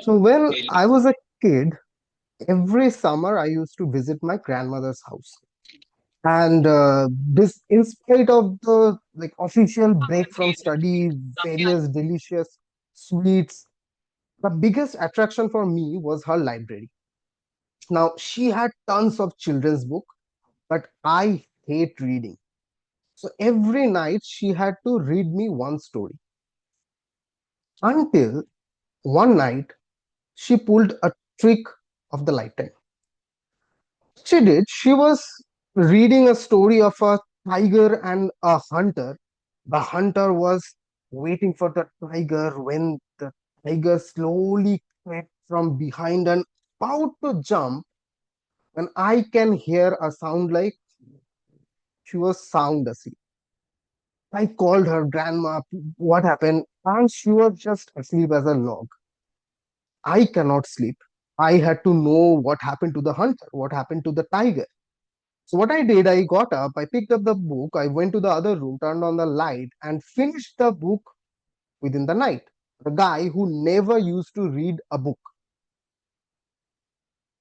So when I was a kid, every summer I used to visit my grandmother's house. And this, in spite of the like official break from study, various delicious sweets, the biggest attraction for me was her library. Now she had tons of children's book, but I hate reading. So every night she had to read me one story until one night she pulled a trick of the lifetime. She did. She was reading a story of a tiger and a hunter. The hunter was waiting for the tiger when the tiger slowly crept from behind and about to jump. And I can hear a sound like she was sound asleep. I called her grandma, what happened? And she was just asleep as a log. I cannot sleep. I had to know what happened to the hunter, what happened to the tiger. So what I did, I got up, I picked up the book, I went to the other room, turned on the light, and finished the book within the night. The guy who never used to read a book.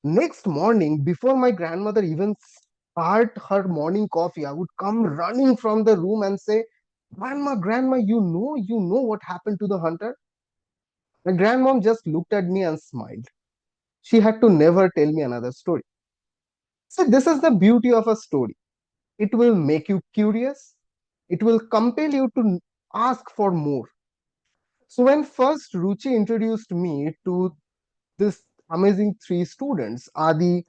Next morning, before my grandmother even start her morning coffee, I would come running from the room and say, Grandma, Grandma, you know what happened to the hunter? My grandmom just looked at me and smiled. She had to never tell me another story. So this is the beauty of a story. It will make you curious. It will compel you to ask for more. So when first Ruchi introduced me to this amazing three students, Adi,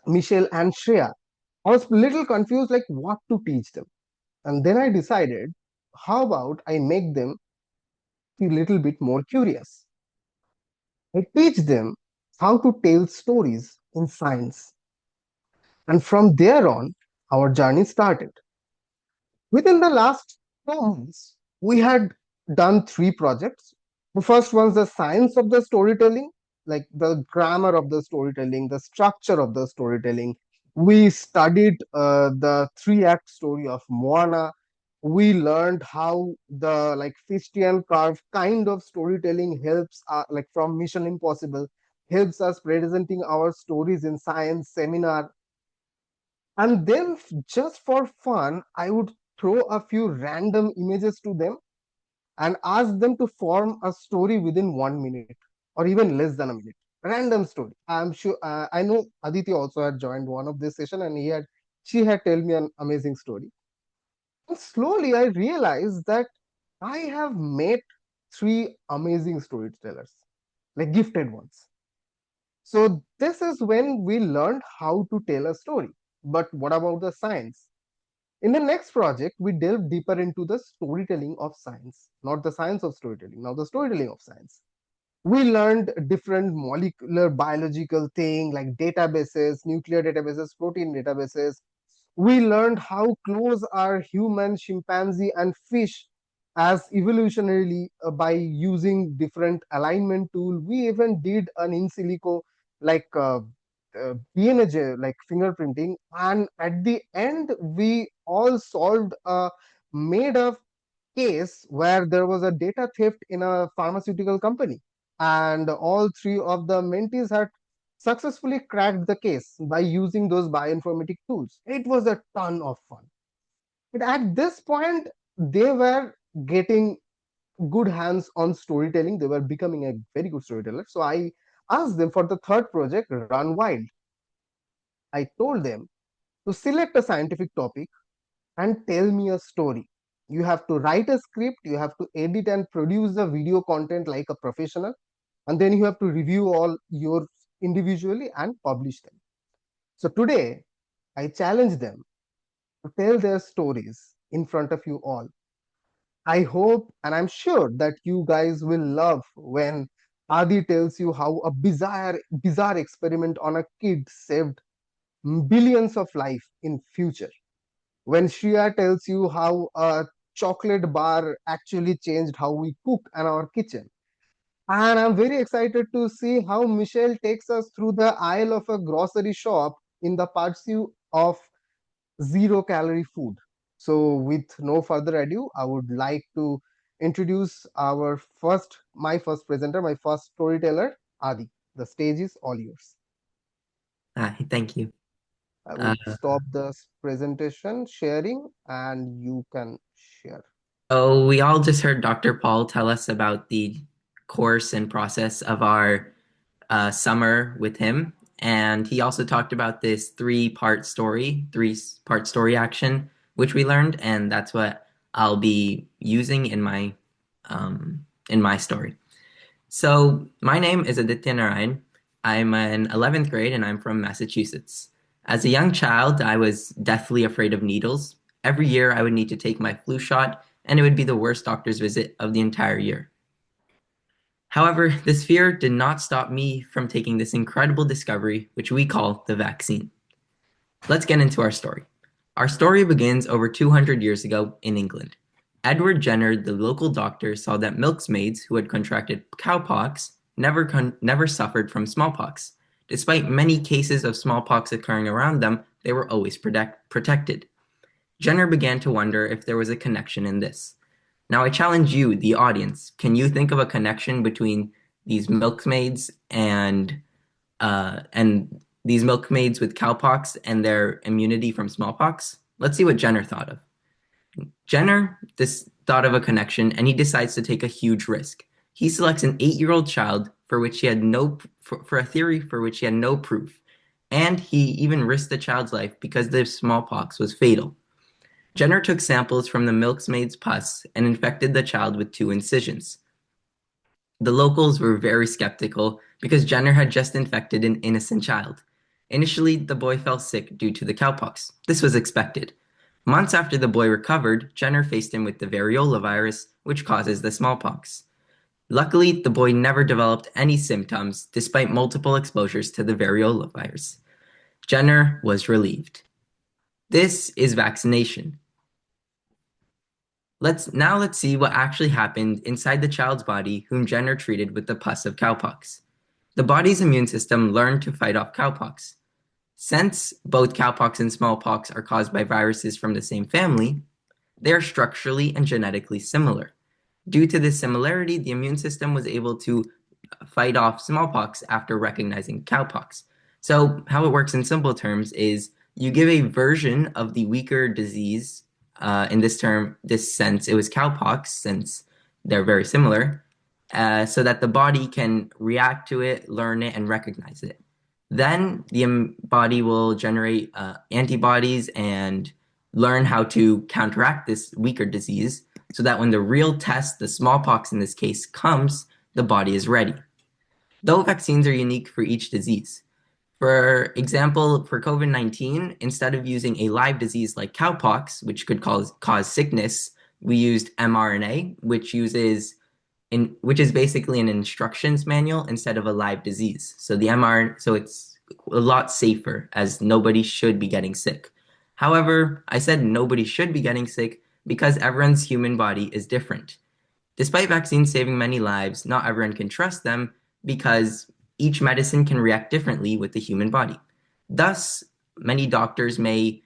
Michelle, and Shreya, I was a little confused like what to teach them. And then I decided, how about I make them a little bit more curious? I teach them how to tell stories in science. And from there on, our journey started. Within the last 2 months, we had done three projects. The first one's the science of the storytelling, like the grammar of the storytelling, the structure of the storytelling. We studied the three-act story of Moana. We learned how the like Fishtian curve kind of storytelling helps, like from Mission Impossible, helps us presenting our stories in science seminar. And then, just for fun, I would throw a few random images to them and ask them to form a story within 1 minute or even less than a minute. Random story. I'm sure I know Aditi also had joined one of this session and she had told me an amazing story. And slowly I realized that I have met three amazing storytellers, like gifted ones. So this is when we learned how to tell a story. But what about the science? In the next project, we delve deeper into the storytelling of science, not the science of storytelling, now the storytelling of science. We learned different molecular biological things like databases, nuclear databases, protein databases. We learned how close are human, chimpanzee, and fish as evolutionarily by using different alignment tool. We even did an in silico like DNA, like fingerprinting, and at the end we all solved a made up case where there was a data theft in a pharmaceutical company, and all three of the mentees had successfully cracked the case by using those bioinformatic tools. It was a ton of fun. But at this point, they were getting good hands on storytelling. They were becoming a very good storyteller. So I asked them for the third project, Run Wild. I told them to select a scientific topic and tell me a story. You have to write a script, you have to edit and produce the video content like a professional, and then you have to review all your individually and publish them. So today, I challenge them to tell their stories in front of you all. I hope and I'm sure that you guys will love when Adi tells you how a bizarre experiment on a kid saved billions of life in future. When Shreya tells you how a chocolate bar actually changed how we cook in our kitchen. And I'm very excited to see how Michelle takes us through the aisle of a grocery shop in the pursuit of zero calorie food. So, with no further ado, I would like to introduce my first presenter, my first storyteller, Adi. The stage is all yours. Thank you. I Uh, would stop the presentation sharing and you can share. so we all just heard Dr. Paul tell us about the course and process of our summer with him. And he also talked about this three-part story action, which we learned, and that's what I'll be using in my story. So my name is Aditya Narayan. I'm in 11th grade and I'm from Massachusetts. As a young child, I was deathly afraid of needles. Every year I would need to take my flu shot, and it would be the worst doctor's visit of the entire year. However, this fear did not stop me from taking this incredible discovery, which we call the vaccine. Let's get into our story. Our story begins over 200 years ago in England. Edward Jenner, the local doctor, saw that milkmaids who had contracted cowpox never suffered from smallpox. Despite many cases of smallpox occurring around them, they were always protected. Jenner began to wonder if there was a connection in this. Now I challenge you, the audience. Can you think of a connection between these milkmaids and these milkmaids with cowpox and their immunity from smallpox? Let's see what Jenner thought of. Jenner this thought of a connection and he decides to take a huge risk. He selects an 8-year-old child for which he had no for a theory for which he had no proof. And he even risked the child's life because the smallpox was fatal. Jenner took samples from the milkmaid's pus and infected the child with 2 incisions. The locals were very skeptical because Jenner had just infected an innocent child. Initially, the boy fell sick due to the cowpox. This was expected. Months after the boy recovered, Jenner faced him with the variola virus, which causes the smallpox. Luckily, the boy never developed any symptoms despite multiple exposures to the variola virus. Jenner was relieved. This is vaccination. Let's see what actually happened inside the child's body whom Jenner treated with the pus of cowpox. The body's immune system learned to fight off cowpox. Since both cowpox and smallpox are caused by viruses from the same family, they are structurally and genetically similar. Due to this similarity, the immune system was able to fight off smallpox after recognizing cowpox. So, how it works in simple terms is you give a version of the weaker disease. This sense, it was cowpox, since they're very similar, so that the body can react to it, learn it, and recognize it. Then the body will generate antibodies and learn how to counteract this weaker disease so that when the real test, the smallpox in this case, comes, the body is ready. Though vaccines are unique for each disease. For example, for COVID-19, instead of using a live disease like cowpox, which could cause sickness, we used mRNA, which is basically an instructions manual instead of a live disease. So the mRNA, so it's a lot safer as nobody should be getting sick. However, I said nobody should be getting sick because everyone's human body is different. Despite vaccines saving many lives, not everyone can trust them because each medicine can react differently with the human body. Thus, many doctors may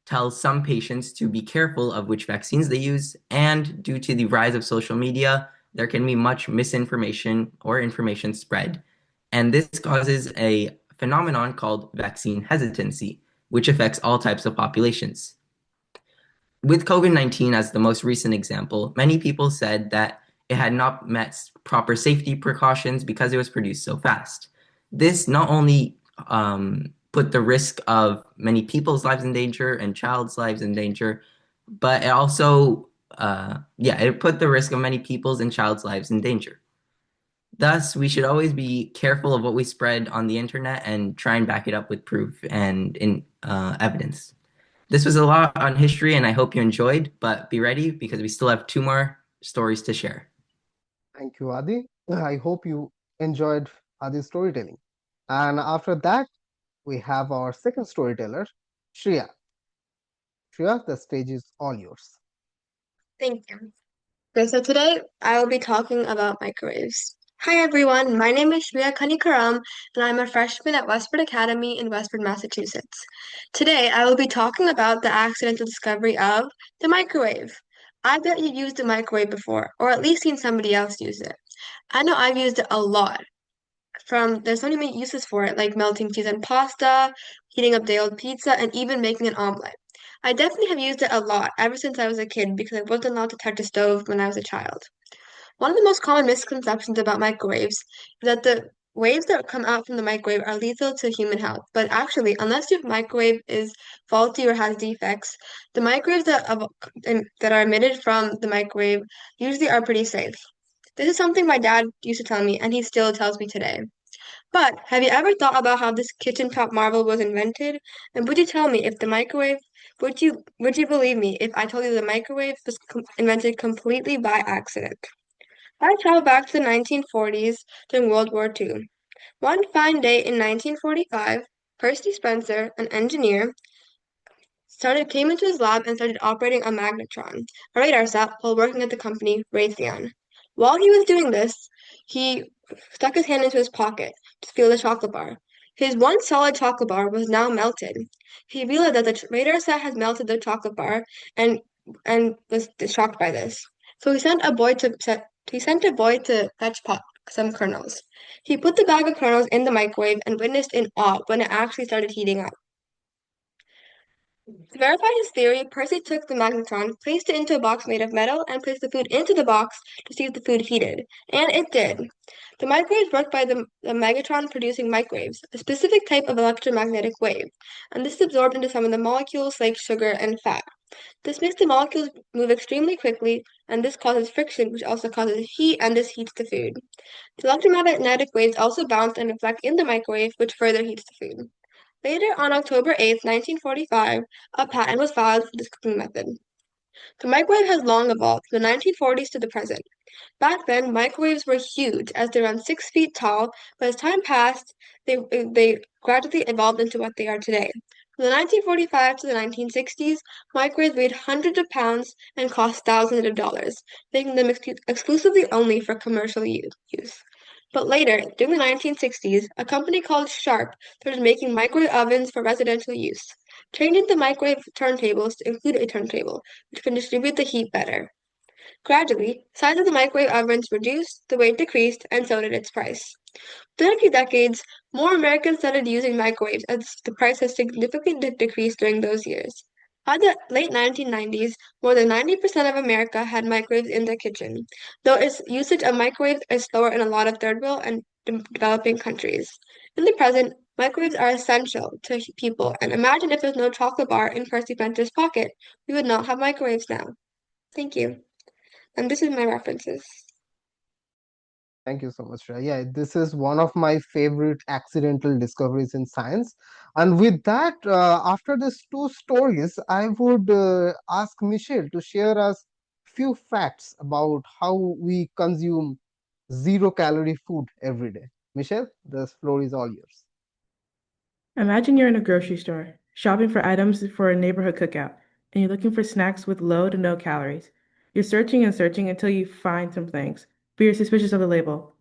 tell some patients to be careful of which vaccines they use, and due to the rise of social media, there can be much misinformation or information spread. And this causes a phenomenon called vaccine hesitancy, which affects all types of populations. With COVID-19 as the most recent example, many people said that it had not met proper safety precautions because it was produced so fast. This not only put the risk of many people's lives in danger and child's lives in danger, but it also, it put the risk of many people's and child's lives in danger. Thus, we should always be careful of what we spread on the internet and try and back it up with proof and in evidence. This was a lot on history, and I hope you enjoyed, but be ready because we still have 2 more stories to share. Thank you, Adi. I hope you enjoyed Adi's storytelling. And after that, we have our second storyteller, Shreya. Shreya, the stage is all yours. Thank you. Okay, so today I will be talking about microwaves. Hi everyone, my name is Shreya Kanikaram and I'm a freshman at Westford Academy in Westford, Massachusetts. Today I will be talking about the accidental discovery of the microwave. I bet you've used a microwave before, or at least seen somebody else use it. I know I've used it a lot. There's so many uses for it, like melting cheese and pasta, heating up day old pizza, and even making an omelet. I definitely have used it a lot ever since I was a kid because I wasn't allowed to touch a stove when I was a child. One of the most common misconceptions about microwaves is that the waves that come out from the microwave are lethal to human health. But actually, unless your microwave is faulty or has defects, the microwaves that are emitted from the microwave usually are pretty safe. This is something my dad used to tell me, and he still tells me today. But have you ever thought about how this kitchen top marvel was invented? And would you tell me if the microwave, would you believe me if I told you the microwave was invented completely by accident? I travel back to the 1940s during World War II. One fine day in 1945, Percy Spencer, an engineer, came into his lab and started operating a magnetron, a radar set, while working at the company Raytheon. While he was doing this, he stuck his hand into his pocket to feel the chocolate bar. His once solid chocolate bar was now melted. He realized that the radar set had melted the chocolate bar and was shocked by this. So he sent a boy to fetch some kernels. He put the bag of kernels in the microwave and witnessed in awe when it actually started heating up. To verify his theory, Percy took the magnetron, placed it into a box made of metal, and placed the food into the box to see if the food heated. And it did. The microwaves work by the magnetron producing microwaves, a specific type of electromagnetic wave, and this is absorbed into some of the molecules like sugar and fat. This makes the molecules move extremely quickly, and this causes friction, which also causes heat, and this heats the food. The electromagnetic waves also bounce and reflect in the microwave, which further heats the food. Later, on October 8, 1945, a patent was filed for this cooking method. The microwave has long evolved from the 1940s to the present. Back then, microwaves were huge, as they're around 6 feet tall, but as time passed, they gradually evolved into what they are today. From the 1945 to the 1960s, microwaves weighed hundreds of pounds and cost thousands of dollars, making them exclusively only for commercial use. But later, during the 1960s, a company called Sharp started making microwave ovens for residential use, changing the microwave turntables to include a turntable, which can distribute the heat better. Gradually, the size of the microwave ovens reduced, the weight decreased, and so did its price. Within a few decades, more Americans started using microwaves as the price has significantly decreased during those years. By the late 1990s, more than 90% of America had microwaves in their kitchen, though its usage of microwaves is slower in a lot of third world and developing countries. In the present, microwaves are essential to people, and imagine if there's no chocolate bar in Percy Spencer's pocket. We would not have microwaves now. Thank you. And this is my references. Thank you so much, Shreya. Yeah, this is one of my favorite accidental discoveries in science. And with that, after these two stories, I would ask Michelle to share us few facts about how we consume zero-calorie food every day. Michelle, the floor is all yours. Imagine you're in a grocery store, shopping for items for a neighborhood cookout, and you're looking for snacks with low to no calories. You're searching and searching until you find some things, but you're suspicious of the label.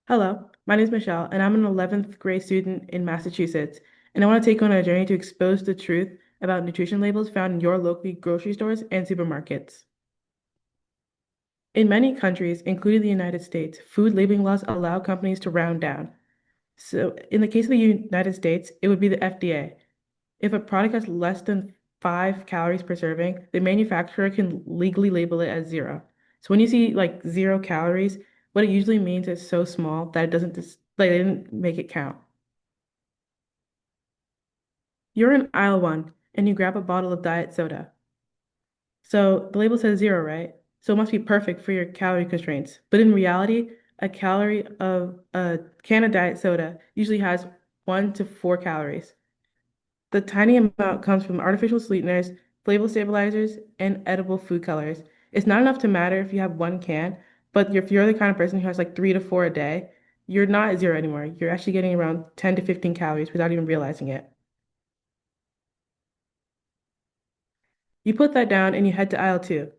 Hello, my name is Michelle, and I'm an 11th grade student in Massachusetts, and I want to take you on a journey to expose the truth about nutrition labels found in your local grocery stores and supermarkets. In many countries, including the United States, food labeling laws allow companies to round down. So, in the case of the United States, it would be the FDA. If a product has less than 5 calories per serving, the manufacturer can legally label it as zero. So when you see like 0 calories, what it usually means is so small that it doesn't like they didn't make it count. You're in aisle one and you grab a bottle of diet soda. So the label says zero, right? So it must be perfect for your calorie constraints. But in reality, a calorie of a can of diet soda usually has 1 to 4 calories. The tiny amount comes from artificial sweeteners, flavor stabilizers, and edible food colors. It's not enough to matter if you have one can, but if you're the kind of person who has like 3 to 4 a day, you're not at zero anymore. You're actually getting around 10 to 15 calories without even realizing it. You put that down and you head to aisle two.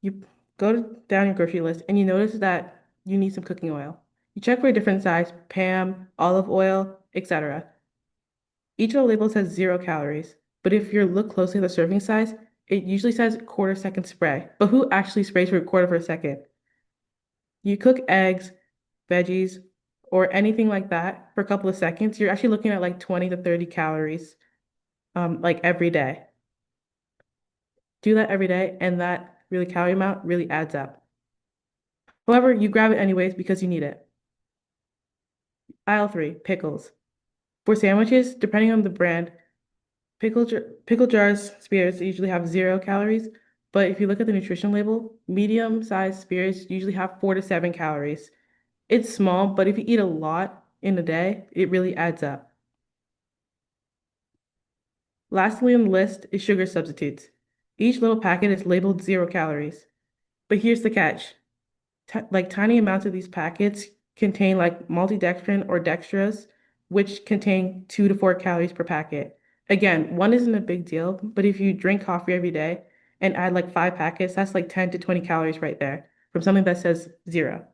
You go down your grocery list and you notice that you need some cooking oil. You check for a different size, Pam, olive oil, etc. Each of the labels has 0 calories, but if you look closely at the serving size, it usually says quarter second spray, but who actually sprays for a quarter of a second? You cook eggs, veggies, or anything like that for a couple of seconds, you're actually looking at like 20 to 30 calories, like every day. Do that every day, and that really calorie amount really adds up. However, you grab it anyways because you need it. Aisle 3, pickles. For sandwiches, depending on the brand, pickle jars spears usually have 0 calories, but if you look at the nutrition label, medium-sized spears usually have 4 to 7 calories. It's small, but if you eat a lot in a day, it really adds up. Lastly on the list is sugar substitutes. Each little packet is labeled 0 calories. But here's the catch. Like tiny amounts of these packets contain like maltodextrin or dextrose, which contain 2 to 4 calories per packet. Again, one isn't a big deal, but if you drink coffee every day and add like 5 packets, that's like 10 to 20 calories right there from something that says 0.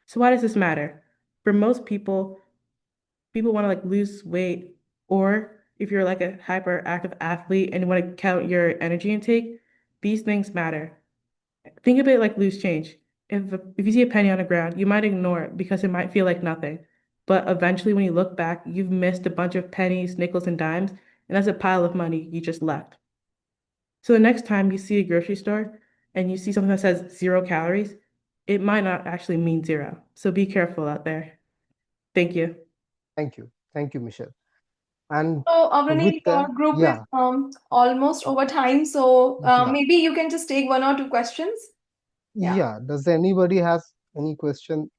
So why does this matter? For most people want to like lose weight, or if you're like a hyperactive athlete and you want to count your energy intake, these things matter. Think of it like loose change. If you see a penny on the ground, you might ignore it because it might feel like nothing. But eventually, when you look back, you've missed a bunch of pennies, nickels, and dimes, and that's a pile of money you just left. So the next time you see a grocery store and you see something that says 0 calories, it might not actually mean 0. So be careful out there. Thank you. Thank you. Thank you, Michelle. And So, with Avani, that, our group is yeah, almost over time, so yeah, maybe you can just take 1 or 2 questions. Yeah. yeah. Does anybody has any question?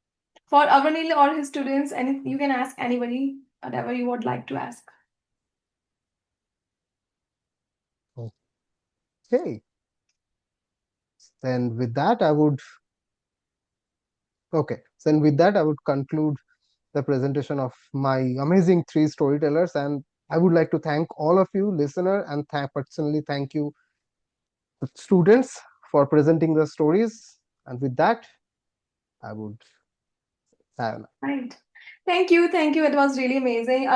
For Avani or his students, and you can ask anybody whatever you would like to ask. Okay. Then with that, I would conclude the presentation of my amazing 3 storytellers, and I would like to thank all of you listener, and personally thank you students for presenting the stories. And with that, I would Right. Thank you. It was really amazing.